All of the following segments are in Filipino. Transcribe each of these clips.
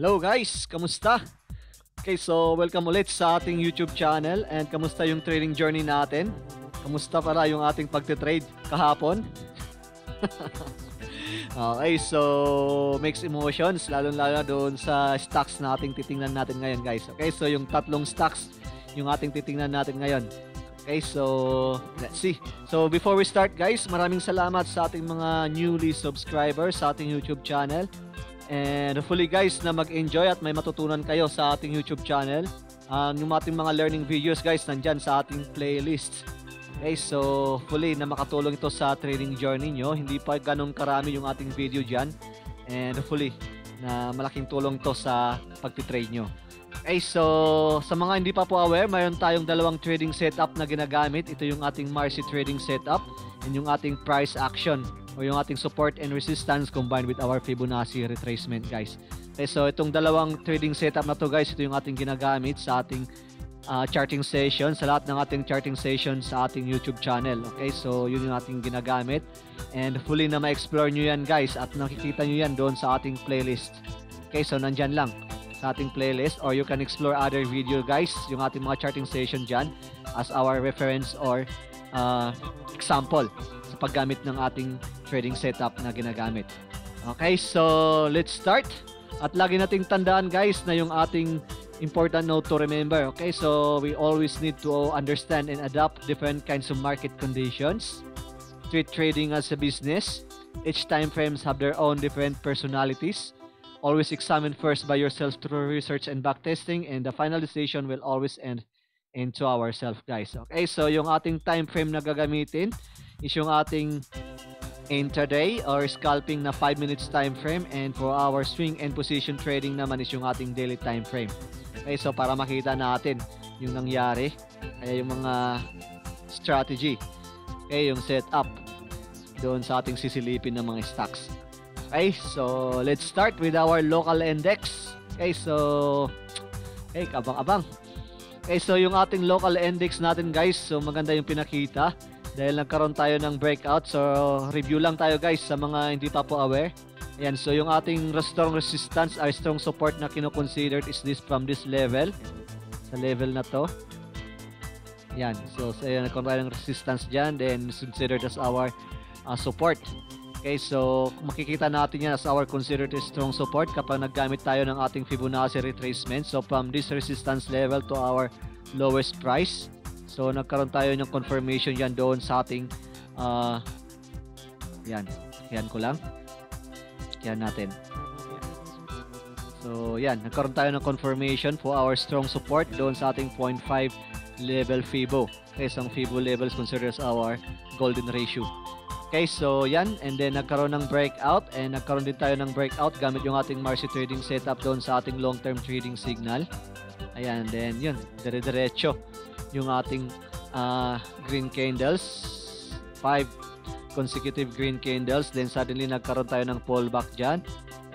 Hello guys, kamusta? Okay, so welcome ulit sa ating YouTube channel and kamusta yung trading journey natin? Kamusta para yung ating pagte-trade kahapon? Okay, so mixed emotions lalo-lalo doon sa stocks na ating titingnan natin ngayon guys. Okay, so yung tatlong stocks yung ating titingnan natin ngayon. Okay, so let's see. So before we start guys, maraming salamat sa ating mga newly subscribers sa ating YouTube channel. And hopefully guys na mag-enjoy at may matutunan kayo sa ating YouTube channel. Yung ating mga learning videos guys nandyan sa ating playlist. Okay, so hopefully na makatulong ito sa trading journey nyo. Hindi pa ganun karami yung ating video dyan. And hopefully na malaking tulong to sa pagtitrade nyo. Okay, so sa mga hindi pa po aware, mayroon tayong dalawang trading setup na ginagamit. Ito yung ating Marcy trading setup and yung ating price action o yung ating support and resistance combined with our Fibonacci retracement guys. Okay, so itong dalawang trading setup na to guys, ito yung ating ginagamit sa ating charting session, sa lahat ng ating charting session sa ating YouTube channel. Okay, so yun yung ating ginagamit and hopefully na ma-explore nyo yan guys at nakikita nyo yan doon sa ating playlist. Okay, so nandyan lang sa ating playlist or you can explore other video guys, yung ating mga charting session dyan as our reference or example sa paggamit ng ating trading setup na ginagamit. Okay, so let's start. At lagi nating tandaan guys na yung ating important note to remember. Okay, so we always need to understand and adapt different kinds of market conditions. Treat trading as a business. Each time frames have their own different personalities. Always examine first by yourself through research and backtesting, and the final decision will always end into ourselves guys. Okay, so yung ating time frame na gagamitin is yung ating intraday or scalping na 5 minutes time frame, and for our swing and position trading naman is yung ating daily time frame. Okay, so para makita natin yung nangyari, kaya yung mga strategy, okay, yung setup doon sa ating sisilipin ng mga stocks. Okay, so let's start with our local index. Okay, so okay, abang-abang. Okay, so yung ating local index natin guys, so maganda yung pinakita dahil nagkaroon tayo ng breakout. So review lang tayo guys sa mga hindi pa po aware. Ayan, so yung ating strong resistance or strong support na kino-considered is this from this level, sa level na to. Ayan, so nagkaroon tayo ng resistance dyan, then considered as our support. Okay, so makikita natin yan as our considered strong support kapag naggamit tayo ng ating Fibonacci retracement. So from this resistance level to our lowest price, so nagkaroon tayo ng confirmation yan doon sa ating yan ko lang, yan natin. So yan, nagkaroon tayo ng confirmation for our strong support doon sa ating 0.5 level Fibo. Okay, so ang Fibo level is considered as our golden ratio. Okay, so yan, and then nagkaroon ng breakout, and nagkaroon din tayo ng breakout gamit yung ating Marcy trading setup doon sa ating long-term trading signal. Ayan, then yun, dire-diretso yung ating green candles, 5 consecutive green candles, then suddenly nagkaroon tayo ng pullback dyan,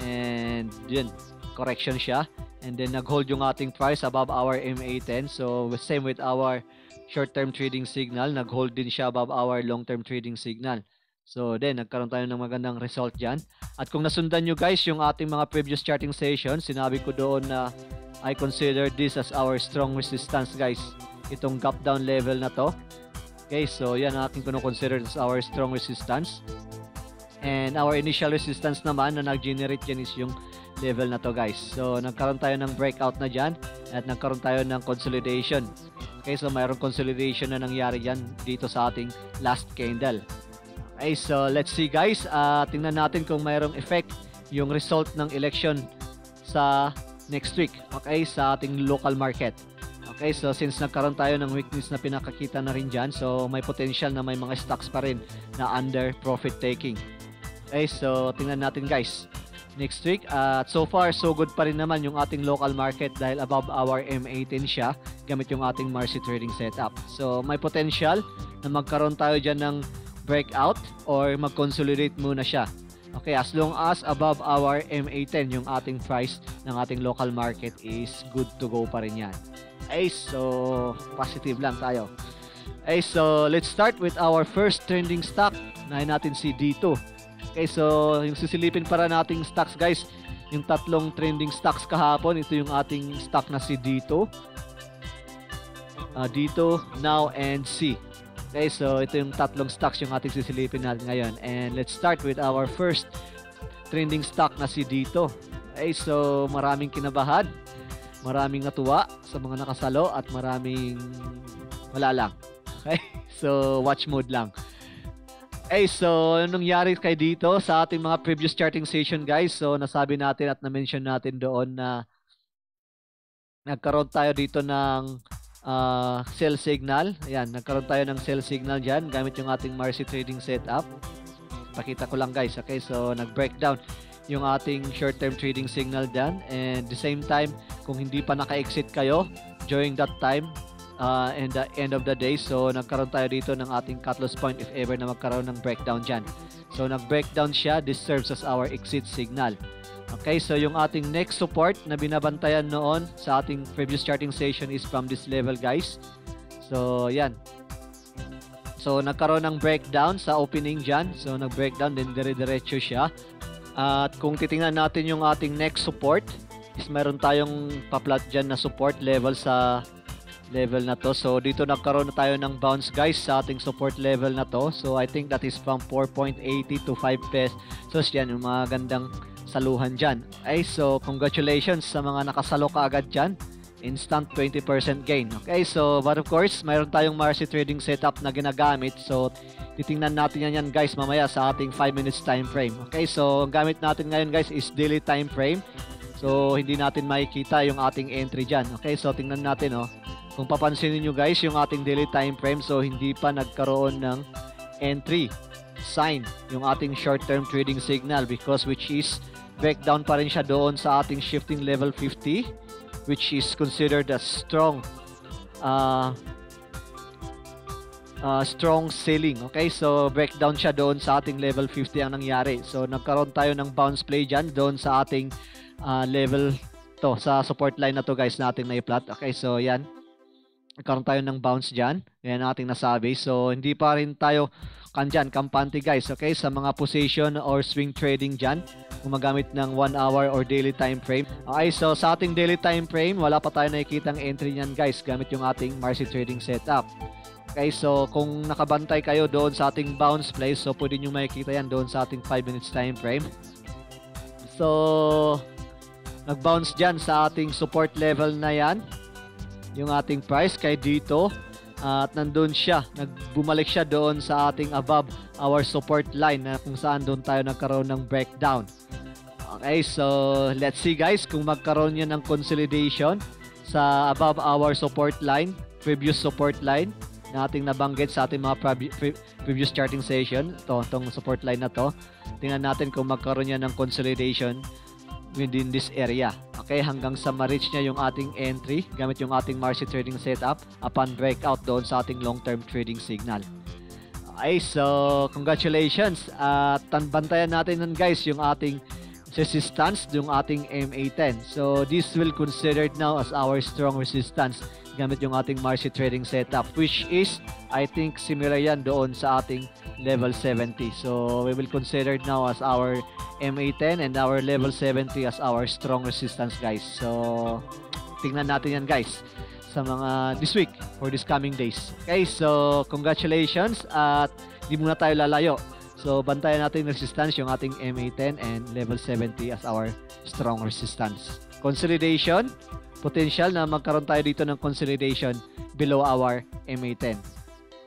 and yun, correction siya, and then nag-hold yung ating price above our MA10. So same with our short-term trading signal, nag-hold din siya above our long-term trading signal. So then nagkaroon tayo ng magandang result dyan. At kung nasundan nyo guys yung ating mga previous charting session, sinabi ko doon na I consider this as our strong resistance guys, itong gap down level na to. Okay, so yan ang ating consider as our strong resistance, and our initial resistance naman na nag-generate dyan is yung level na to guys. So nagkaroon tayo ng breakout na dyan at nagkaroon tayo ng consolidation. Okay, so mayroong consolidation na nangyari dyan dito sa ating last candle. Okay, so let's see guys, tingnan natin kung mayroong effect yung result ng election sa next week, okay, sa ating local market. Okay, so since nagkaroon tayo ng weakness na pinakakita na rin dyan, so may potential na may mga stocks pa rin na under profit taking. Okay, so tingnan natin guys next week. So far so good pa rin naman yung ating local market dahil above our M18 siya gamit yung ating Marcy trading setup. So may potential na magkaroon tayo dyan ng breakout or mag-consolidate muna siya. Okay, as long as above our MA10 yung ating price ng ating local market is good to go pa rin yan. Okay, so positive lang tayo. Okay, so let's start with our first trending stock. Unahin natin si D2. Okay, so yung sisilipin para nating stocks guys yung tatlong trending stocks kahapon. Ito yung ating stock na si Dito, Dito, Now, and C. Okay, so ito yung tatlong stocks yung ating sisilipin natin ngayon. And let's start with our first trending stock na si Dito. Okay, so maraming kinabahan, maraming natuwa sa mga nakasalo, at maraming wala lang. Okay, so watch mode lang. Okay, so anong nangyari kay Dito sa ating mga previous charting session, guys? So nasabi natin at na-mention natin doon na nagkaroon tayo dito ng sell signal. Ayan, nagkaroon tayo ng sell signal dyan gamit yung ating Marcy trading setup. Pakita ko lang, guys. Okay, so nag-breakdown yung ating short-term trading signal dyan, and the same time, kung hindi pa naka-exit kayo during that time and the end of the day, so nagkaroon tayo dito ng ating cut loss point if ever na magkaroon ng breakdown dyan. So nag-breakdown siya. This serves as our exit signal. Okay, so yung ating next support na binabantayan noon sa ating previous charting session is from this level, guys. So yan. So nagkaroon ng breakdown sa opening dyan. So nag-breakdown, then dire-diretso siya. At kung titingnan natin yung ating next support, is meron tayong pa-plot dyan na support level sa level na to. So dito nagkaroon na tayo ng bounce, guys, sa ating support level na to. So I think that is from 4.80 to 5 pesos. So yan, yung mga gandang saluhan dyan. Okay, so congratulations sa mga nakasalo ka agad dyan. Instant 20% gain. Okay, so but of course, mayroon tayong Marcy trading setup na ginagamit. So titingnan natin yan, guys, mamaya sa ating 5 minutes time frame. Okay, so ang gamit natin ngayon, guys, is daily time frame. So hindi natin makikita yung ating entry dyan. Okay, so tingnan natin, oh. Kung papansinin nyo, guys, yung ating daily time frame, so hindi pa nagkaroon ng entry sign yung ating short-term trading signal, because which is breakdown pa rin siya doon sa ating shifting level 50, which is considered a strong strong selling. Okay, so breakdown siya doon sa ating level 50 ang nangyari. So nagkaroon tayo ng bounce play dyan doon sa ating level to, sa support line na to, guys, na ating na-plot. Okay, so yan, nagkaroon tayo ng bounce dyan. Yan ang ating nasabi. So hindi pa rin tayo kampante, guys. Okay, sa mga position or swing trading dyan, gumagamit ng 1 hour or daily time frame. Okay, so sa ating daily time frame, wala pa tayo nakikitang entry niyan, guys, gamit yung ating Marcy trading setup. Okay, so kung nakabantay kayo doon sa ating bounce play, so pwede nyo makikita yan doon sa ating 5 minutes time frame. So nag-bounce dyan sa ating support level na yan, yung ating price kay Dito, at nandun siya, bumalik siya doon sa ating above our support line, na kung saan doon tayo nagkaroon ng breakdown. Okay, so let's see, guys, kung magkaroon yan ng consolidation sa above our support line, previous support line na ating nabanggit sa ating mga previous charting session. Itong support line na to, tingnan natin kung magkaroon yan ng consolidation within this area. Okay, hanggang sa ma-reach niya yung ating entry gamit yung ating Marcy trading setup upon breakout doon sa ating long-term trading signal. Okay, so congratulations. At bantayan natin nun, guys, yung ating resistance, yung ating MA10. So this will considered now as our strong resistance gamit yung ating Marcy trading setup, which is, I think, similar yan doon sa ating level 70. So we will consider now as our MA10 and our level 70 as our strong resistance, guys. So tingnan natin yan, guys, sa mga this week or this coming days. Okay, so congratulations, at di muna tayo lalayo. So bantayan natin yung resistance, yung ating MA10 and level 70 as our strong resistance. Consolidation, potential na magkaroon tayo dito ng consolidation below our MA10.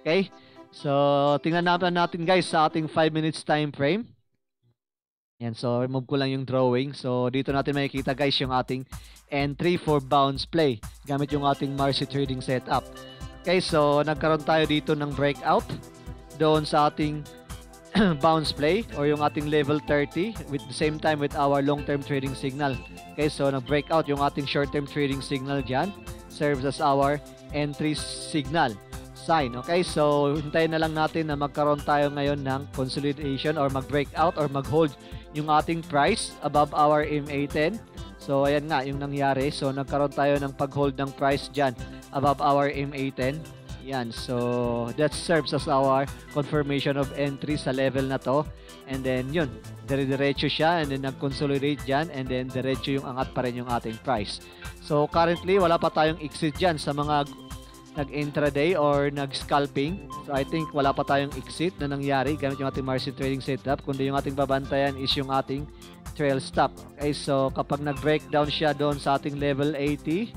Okay, so tingnan natin, guys, sa ating 5 minutes time frame. Yan, so remove ko lang yung drawing. So dito natin makikita, guys, yung ating entry for bounce play gamit yung ating Marcy trading setup. Okay, so nagkaroon tayo dito ng breakout doon sa ating bounce play or yung ating level 30 with the same time with our long-term trading signal. Okay, so nag-breakout yung ating short-term trading signal dyan, serves as our entry signal sign. Okay, so hintayin na lang natin na magkaroon tayo ngayon ng consolidation or mag-breakout or mag-hold yung ating price above our MA10. So ayan nga yung nangyari. So nagkaroon tayo ng pag-hold ng price dyan above our MA10. Yan, so that serves as our confirmation of entry sa level na to. And then yun, dire-diretso siya and then nag-consolidate dyan and then diretso yung angat pa rin yung ating price. So currently, wala pa tayong exit dyan sa mga nag-intraday or nag-scalping. So I think wala pa tayong exit na nangyari gamit yung ating margin trading setup, kundi yung ating babantayan is yung ating trail stop. Okay, so kapag nag-breakdown siya doon sa ating level 80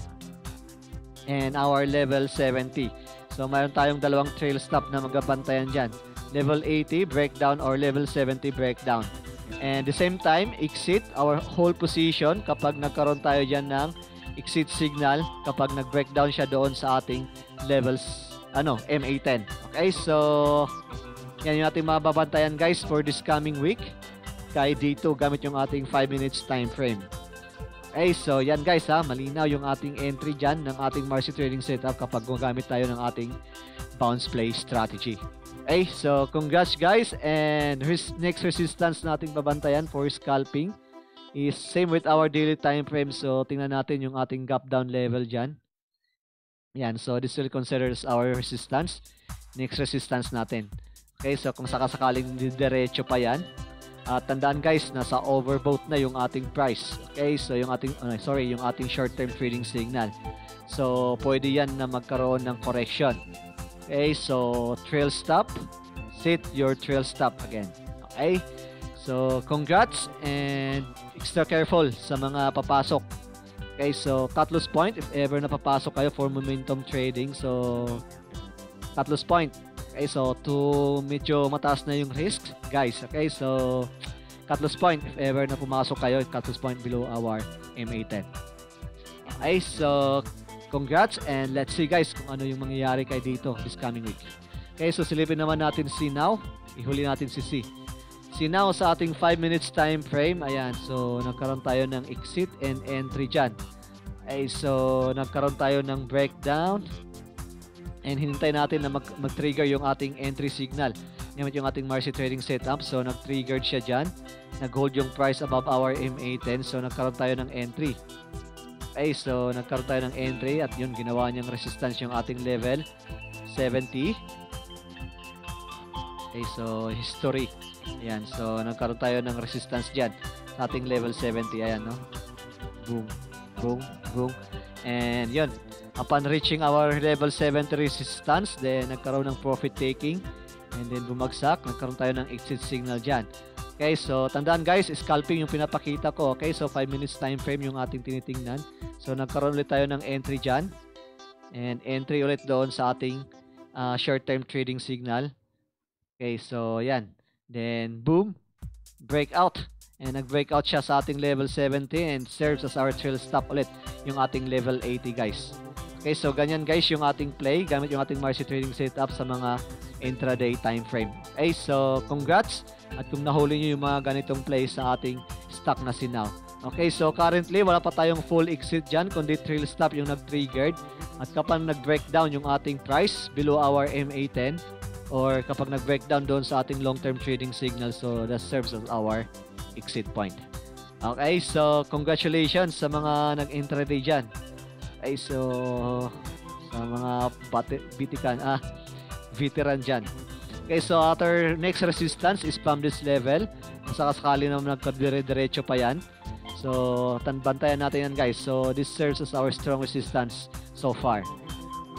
and our level 70. So mayroon tayong dalawang trail stop na magabantayan dyan. Level 80 breakdown or level 70 breakdown. And the same time, exit our whole position kapag nagkaroon tayo dyan ng exit signal kapag nag-breakdown siya doon sa ating levels MA10. Okay, so yan yung ating mababantayan guys for this coming week. Kaya dito gamit yung ating 5 minutes time frame. Okay, so yan guys malinaw yung ating entry dyan ng ating margin trading setup kapag gumagamit tayo ng ating bounce play strategy. Okay, so congrats guys, and next resistance nating babantayan for scalping is same with our daily time frame. So tingnan natin yung ating gap down level dyan. Yan, so this will consider as our resistance. Next resistance natin. Okay, so kung sakasakaling diretso pa yan, tandaan guys, nasa overbought na yung ating price. Okay, so yung ating yung ating short-term trading signal. So pwede yan na magkaroon ng correction. Okay, so trail stop, set your trail stop again. Okay, so congrats and extra careful sa mga papasok. Okay, so cut loss point if ever napapasok kayo for momentum trading. So cut loss point. Okay, so medyo mataas na yung risk, guys. Okay, so cut loss point if ever na pumasok kayo, cut loss point below our MA10. Okay, so congrats and let's see guys kung ano yung mangyayari kay dito this coming week. Okay, so silipin naman natin si Now. Ihuli natin si C. Si Now sa ating 5 minutes time frame. Ayan, so nagkaroon tayo ng exit and entry dyan. Okay, so nagkaroon tayo ng breakdown. And hinintay natin na mag-trigger yung ating entry signal gamit yung ating margin trading setup. So nag-triggered siya dyan, nag-hold yung price above our MA10. So nagkaroon tayo ng entry. Okay, so nagkaroon tayo ng entry at yun, ginawa niyang resistance yung ating level 70. Okay, so history. Ayan, so nagkaroon tayo ng resistance dyan sa ating level 70. Ayan, no? Boom, boom, boom. And yun, upon reaching our level 70 resistance, then nagkaroon ng profit taking and then bumagsak, nagkaroon tayo ng exit signal dyan. Okay, so tandaan guys, scalping yung pinapakita ko. Okay, so 5 minutes time frame yung ating tinitingnan. So nagkaroon ulit tayo ng entry dyan and entry ulit doon sa ating short term trading signal. Okay, so yan, then boom, breakout. And nag-breakout siya sa ating level 70 and serves as our trail stop ulit yung ating level 80 guys. Okay, so ganyan guys yung ating play gamit yung ating margin trading setup sa mga intraday time frame. Okay, so congrats at kung nahuli nyo yung mga ganitong play sa ating stock na si Now. Okay, so currently wala pa tayong full exit dyan kundi trail stop yung nag-triggered at kapag nag-breakdown yung ating price below our MA10 or kapag nag-breakdown doon sa ating long-term trading signal, so that serves as our exit point. Okay, so congratulations sa mga nag-intraday dyan. Okay, so sa mga veteran dyan. Okay, so our next resistance is from this level. Kung sakasakali naman nagkadire-diretso pa yan. So bantayan natin yan guys. So this serves as our strong resistance so far.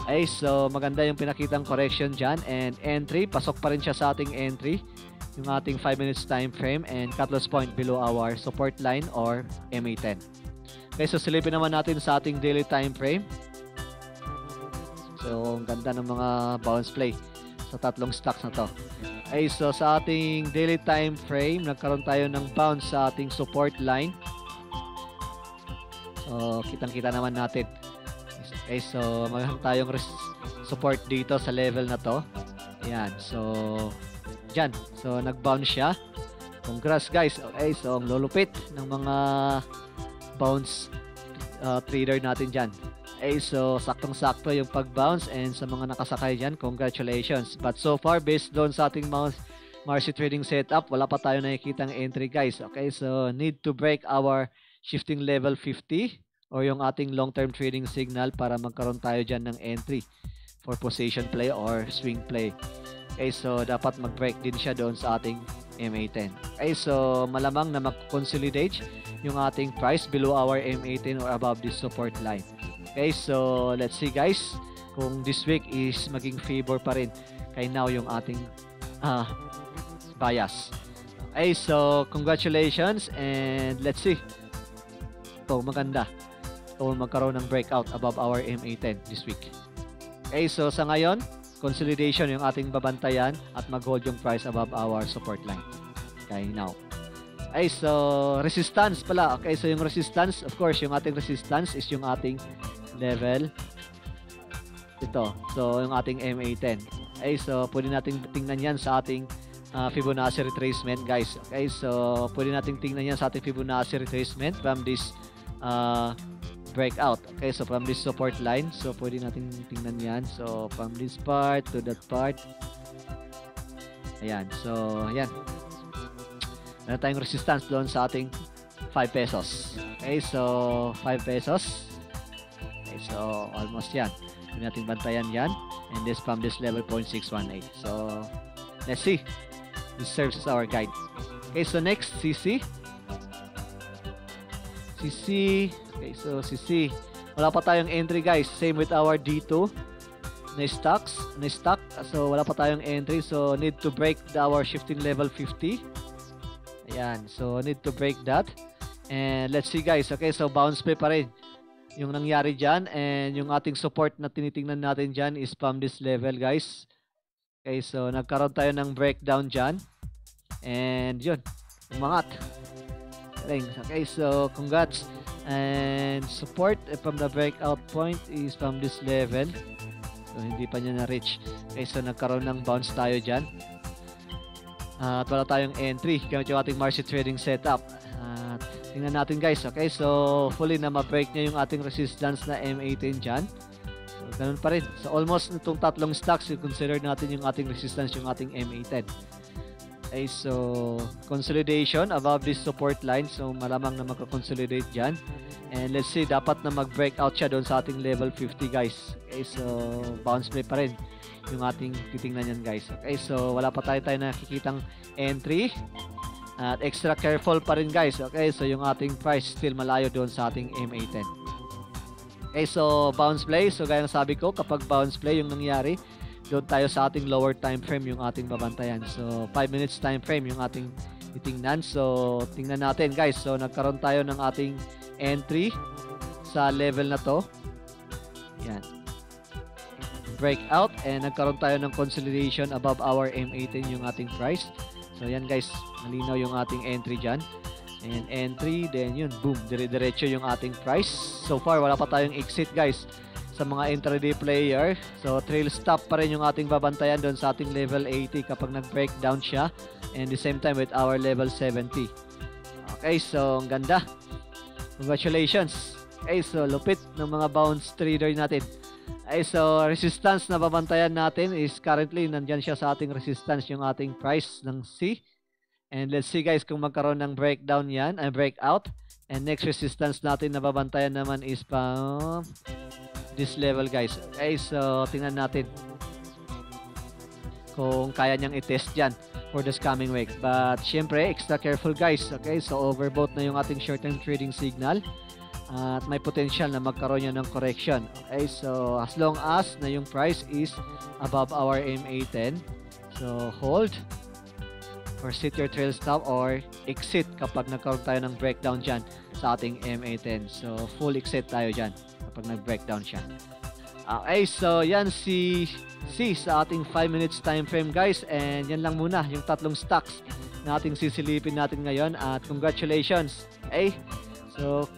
Okay, so maganda yung pinakitang correction dyan and entry. Pasok pa rin siya sa ating entry. Yung ating 5 minutes time frame and cut loss point below our support line or MA10. Okay, so silipin naman natin sa ating daily time frame. So, ang ganda ng mga bounce play sa tatlong stocks na to. Okay, so sa ating daily time frame, nagkaroon tayo ng bounce sa ating support line. So, kitang-kita naman natin. Okay, so maganda tayong support dito sa level na to. Ayan, so dyan. So, nag-bounce siya. Congrats guys. Okay, so ang lulupit ng mga bounce trader natin dyan. Okay, so saktong-sakto yung pag-bounce and sa mga nakasakay dyan, congratulations. But so far, based doon sa ating margin trading setup, wala pa tayo nakikitang entry guys. Okay, so need to break our shifting level 50 or yung ating long-term trading signal para magkaroon tayo dyan ng entry for position play or swing play. Okay, so dapat mag-break din siya doon sa ating MA10. Okay, so malamang na mag-consolidate yung ating price below our MA10 or above this support line. Okay, so let's see guys kung this week is maging favor pa rin kay now yung ating bias. Okay, so congratulations and let's see. Ito, maganda. Ito, magkaroon ng breakout above our MA10 this week. Okay, so sa ngayon, consolidation yung ating babantayan at mag-hold yung price above our support line. Okay, now. Okay, so resistance pala. Okay, so yung resistance, of course, yung ating resistance is yung ating level. Ito, so yung ating MA10. Okay, so pwede natin tingnan yan sa ating Fibonacci retracement guys. Okay, so pwede natin tingnan yan sa ating Fibonacci retracement from this breakout. Okay, so from this support line, so pwede natin tingnan yan. So from this part to that part. Ayan, so ayan. Meron tayong resistance doon sa ating 5 pesos. Okay, so 5 pesos. Okay, so almost yan. Pwede natin bantayan yan. And this from this level 0.618. So let's see. This serves as our guide. Okay, so next, CC. CC. Okay, so CC. Wala pa tayong entry guys. Same with our D2. Na-stock. So wala pa tayong entry. So need to break our shifting level 50. Ayan. So need to break that. And let's see guys. Okay, so bounce pay pa rin yung nangyari dyan. And yung ating support na tinitingnan natin dyan is from this level guys. Okay, so nagkaroon tayo ng breakdown dyan. And yun, umangat. Okay, so congrats. And support from the breakout point is from this level. So hindi pa niya na-reach. Okay, so nagkaroon ng bounce tayo dyan. At wala tayong entry. Gamit yung ating market trading setup. At tingnan natin guys. Okay, so fully na ma-break niya yung ating resistance na M18 dyan. Ganun pa rin. So almost itong tatlong stocks, consider natin yung ating resistance, yung ating MA10. Okay, so consolidation above this support line. So malamang na magka-consolidate dyan. And let's see, dapat na mag-breakout siya doon sa ating level 50 guys. Okay, so bounce play pa rin yung ating titingnan yan guys. Okay, so wala pa tayo nakikitang entry. At extra careful pa rin guys. Okay, so yung ating price still malayo doon sa ating MA10. Okay, so bounce play. So gaya ng sabi ko, kapag bounce play yung nangyari, doon tayo sa ating lower time frame yung ating babantayan. So 5 minutes time frame yung ating titingnan. So tingnan natin guys. So nagkaroon tayo ng ating entry sa level na to. Yan. Breakout and nagkaroon tayo ng consolidation above our M18 yung ating price. So yan guys, malinaw yung ating entry dyan. And entry, then yun, boom, dire-diretso yung ating price. So far, wala pa tayong exit guys sa mga intraday player. So trail stop pa rin yung ating babantayan doon sa ating level 80 kapag nag-breakdown siya. And the same time with our level 70. Okay, so ang ganda. Congratulations. Okay, so lupit ng mga bounce trader natin. Okay, so resistance na babantayan natin is currently nandyan siya sa ating resistance yung ating price ng C. And let's see guys kung magkaroon ng breakdown yan, breakout. And next resistance natin na babantayan naman is from this level guys. Okay, so tingnan natin kung kaya niyang i-test dyan for this coming week. But syempre, extra careful guys. Okay, so overbought na yung ating short-term trading signal. At may potential na magkaroon yan ng correction. Okay, so as long as na yung price is above our MA10, so hold or set your trail stop or exit kapag nagkaroon tayo ng breakdown dyan sa ating MA10. So full exit tayo dyan kapag nag-breakdown siya. Okay, so yan si sa ating 5 minutes time frame guys. And yan lang muna yung tatlong stocks na ating sisilipin natin ngayon. At congratulations. Okay, so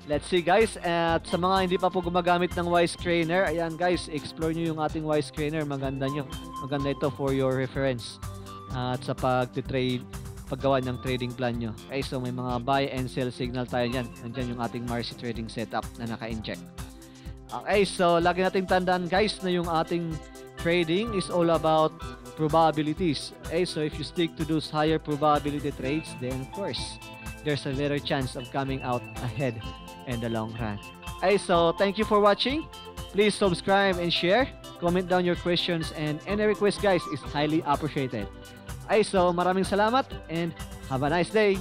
let's see guys. At sa mga hindi pa po gumagamit ng Wise Trainer, ayan guys, explore nyo yung ating Wise Trainer. Maganda ito for your reference at sa paggawa ng trading plan nyo. Okay, so may mga buy and sell signal tayo dyan. Nandyan yung ating market trading setup na naka-inject. Okay, so lagi nating tandaan guys na yung ating trading is all about probabilities. Okay, so if you stick to those higher probability trades, then of course there's a better chance of coming out ahead in the long run. Okay, so thank you for watching. Please subscribe and share. comment down your questions, and any request guys is highly appreciated. Okay, so maraming salamat and have a nice day.